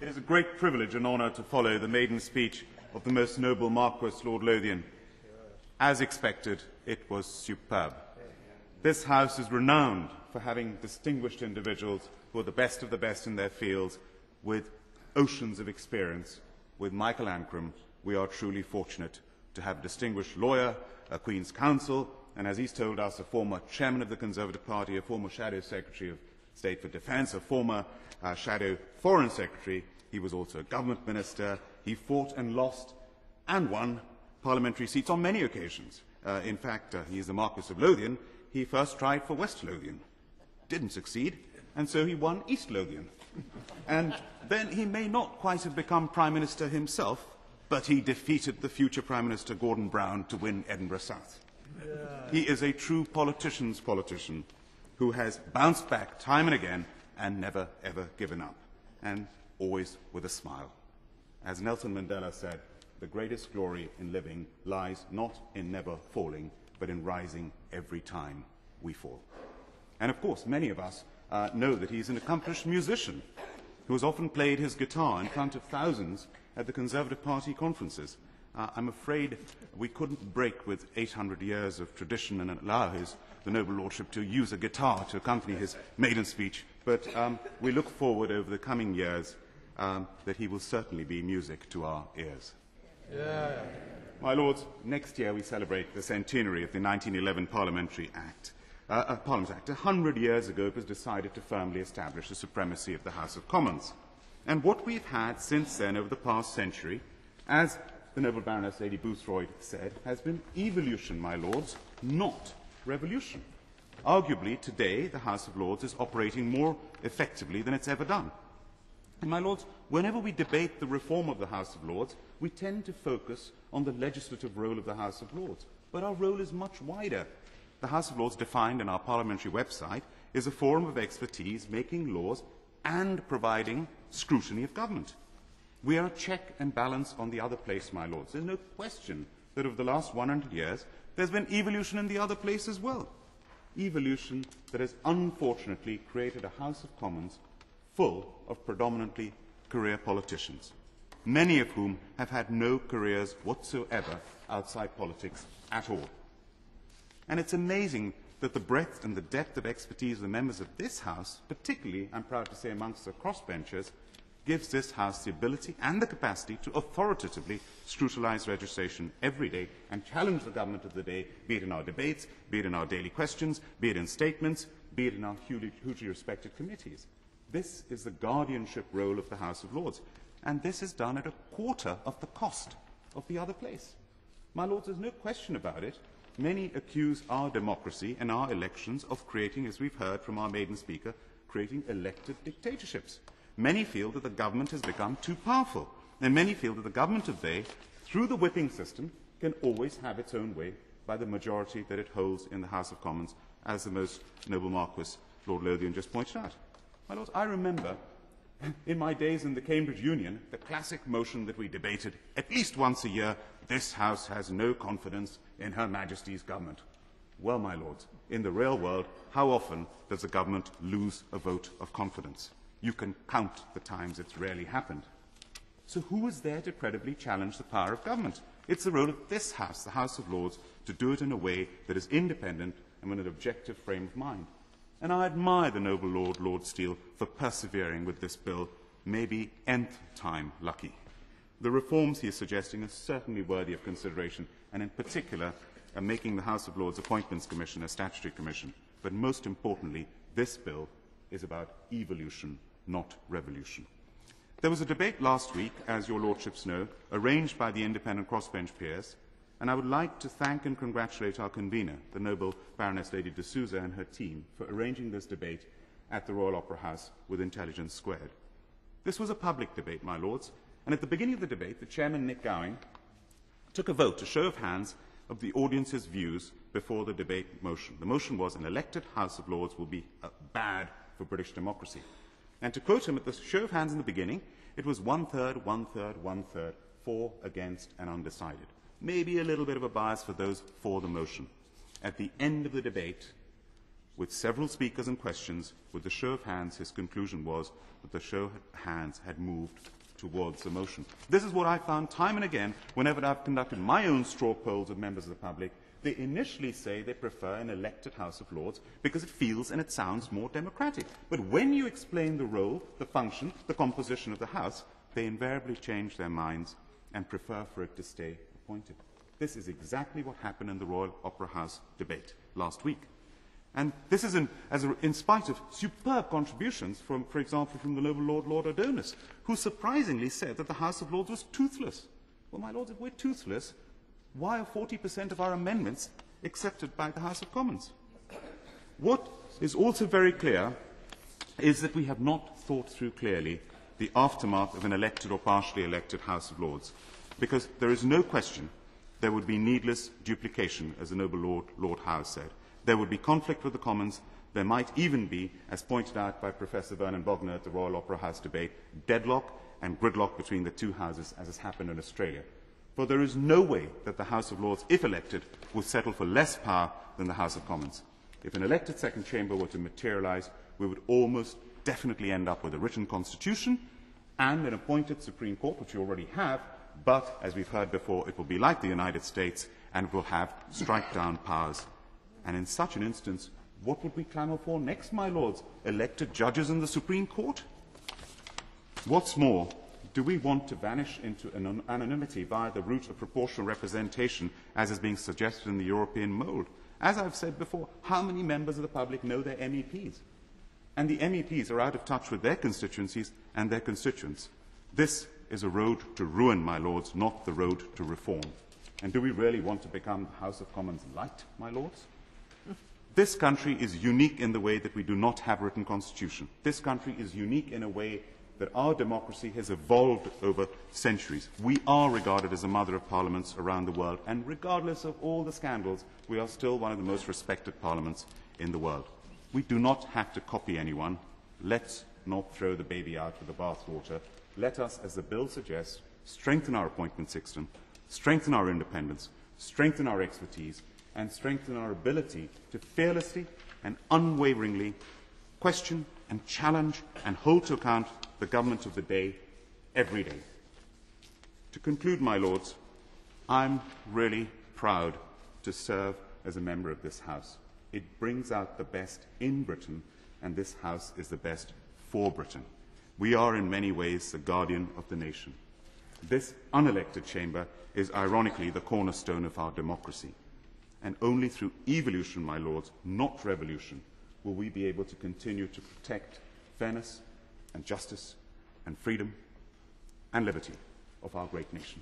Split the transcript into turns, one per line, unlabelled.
is a great privilege and honour to follow the maiden speech of the most noble Marquess Lord Lothian. As expected, it was superb. This House is renowned for having distinguished individuals who are the best of the best in their fields, with oceans of experience. With Michael Ancram, we are truly fortunate to have a distinguished lawyer, a Queen's Counsel, and as he's told us, a former chairman of the Conservative Party, a former Shadow Secretary of State for Defence, a former Shadow Foreign Secretary. He was also a government minister. He fought and lost and won parliamentary seats on many occasions. In fact, he is the Marquess of Lothian. He first tried for West Lothian, didn't succeed, and so he won East Lothian. And then he may not quite have become Prime Minister himself, but he defeated the future Prime Minister Gordon Brown to win Edinburgh South. He is a true politician's politician who has bounced back time and again and never, ever given up, and always with a smile. As Nelson Mandela said, the greatest glory in living lies not in never falling, but in rising every time we fall. And of course, many of us know that he's an accomplished musician who has often played his guitar in front of thousands at the Conservative Party conferences. I'm afraid we couldn't break with 800 years of tradition and allow the noble lordship to use a guitar to accompany his maiden speech, but we look forward over the coming years that he will certainly be music to our ears. Yeah. My Lords, next year we celebrate the centenary of the 1911 Parliament Act. 100 years ago, it was decided to firmly establish the supremacy of the House of Commons. And what we've had since then, over the past century, as the noble Baroness Lady Boothroyd said, has been evolution, my Lords, not revolution. Arguably, today, the House of Lords is operating more effectively than it's ever done. And, my Lords, whenever we debate the reform of the House of Lords, we tend to focus on the legislative role of the House of Lords. But our role is much wider. The House of Lords, defined in our parliamentary website, is a forum of expertise making laws and providing scrutiny of government. We are a check and balance on the other place, my Lords. There's no question that over the last 100 years there's been evolution in the other place as well. Evolution that has unfortunately created a House of Commons full of predominantly career politicians, many of whom have had no careers whatsoever outside politics at all. And it's amazing that the breadth and the depth of expertise of the members of this House, particularly, I'm proud to say, amongst the crossbenchers, gives this House the ability and the capacity to authoritatively scrutinise legislation every day and challenge the government of the day, be it in our debates, be it in our daily questions, be it in statements, be it in our hugely respected committees. This is the guardianship role of the House of Lords, and this is done at a quarter of the cost of the other place. My Lords, there's no question about it. Many accuse our democracy and our elections of creating, as we've heard from our maiden speaker, creating elected dictatorships. Many feel that the government has become too powerful, and many feel that the government of the day, through the whipping system, can always have its own way by the majority that it holds in the House of Commons, as the most noble Marquess Lord Lothian just pointed out. My Lords, I remember in my days in the Cambridge Union, the classic motion that we debated at least once a year: this House has no confidence in Her Majesty's government. Well, my Lords, in the real world, how often does the government lose a vote of confidence? You can count the times it's rarely happened. So who is there to credibly challenge the power of government? It's the role of this House, the House of Lords, to do it in a way that is independent and with an objective frame of mind. And I admire the noble Lord Steele for persevering with this bill, maybe nth time lucky. The reforms he is suggesting are certainly worthy of consideration, and in particular, making the House of Lords Appointments Commission a statutory commission. But most importantly, this bill is about evolution, not revolution. There was a debate last week, as your lordships know, arranged by the independent crossbench peers, and I would like to thank and congratulate our convener, the noble Baroness Lady de Souza, and her team for arranging this debate at the Royal Opera House with Intelligence Squared. This was a public debate, my Lords, and at the beginning of the debate, the chairman, Nick Gowing, took a vote, a show of hands, of the audience's views before the debate motion. The motion was: an elected House of Lords will be bad for British democracy. And to quote him, at the show of hands in the beginning, it was 1/3, 1/3, 1/3, for, against, and undecided. Maybe a little bit of a bias for those for the motion. At the end of the debate, with several speakers and questions, with the show of hands, his conclusion was that the show of hands had moved towards a motion. This is what I found time and again whenever I've conducted my own straw polls with members of the public. They initially say they prefer an elected House of Lords because it feels and it sounds more democratic. But when you explain the role, the function, the composition of the House, they invariably change their minds and prefer for it to stay appointed. This is exactly what happened in the Royal Opera House debate last week. And this is in spite of superb contributions from, for example, from the noble Lord Adonis, who surprisingly said that the House of Lords was toothless. Well, my lords, if we're toothless, why are 40% of our amendments accepted by the House of Commons? What is also very clear is that we have not thought through clearly the aftermath of an elected or partially elected House of Lords, because there is no question there would be needless duplication, as the noble Lord Howe said. There would be conflict with the Commons. There might even be, as pointed out by Professor Vernon Bogner at the Royal Opera House debate, deadlock and gridlock between the two houses, as has happened in Australia. For there is no way that the House of Lords, if elected, will settle for less power than the House of Commons. If an elected second chamber were to materialise, we would almost definitely end up with a written constitution and an appointed Supreme Court, which we already have, but, as we've heard before, it will be like the United States and it will have strike-down powers. And in such an instance, what would we clamour for next, my lords? Elected judges in the Supreme Court? What's more, do we want to vanish into anonymity via the route of proportional representation, as is being suggested in the European mould? As I've said before, how many members of the public know their MEPs? And the MEPs are out of touch with their constituencies and their constituents. This is a road to ruin, my lords, not the road to reform. And do we really want to become the House of Commons light, my lords? This country is unique in the way that we do not have a written constitution. This country is unique in a way that our democracy has evolved over centuries. We are regarded as a mother of parliaments around the world, and regardless of all the scandals, we are still one of the most respected parliaments in the world. We do not have to copy anyone. Let's not throw the baby out with the bathwater. Let us, as the bill suggests, strengthen our appointment system, strengthen our independence, strengthen our expertise, and strengthen our ability to fearlessly and unwaveringly question and challenge and hold to account the government of the day every day. To conclude, my lords, I'm really proud to serve as a member of this House. It brings out the best in Britain, and this House is the best for Britain. We are in many ways the guardian of the nation. This unelected chamber is ironically the cornerstone of our democracy. And only through evolution, my lords, not revolution, will we be able to continue to protect fairness and justice and freedom and liberty of our great nation.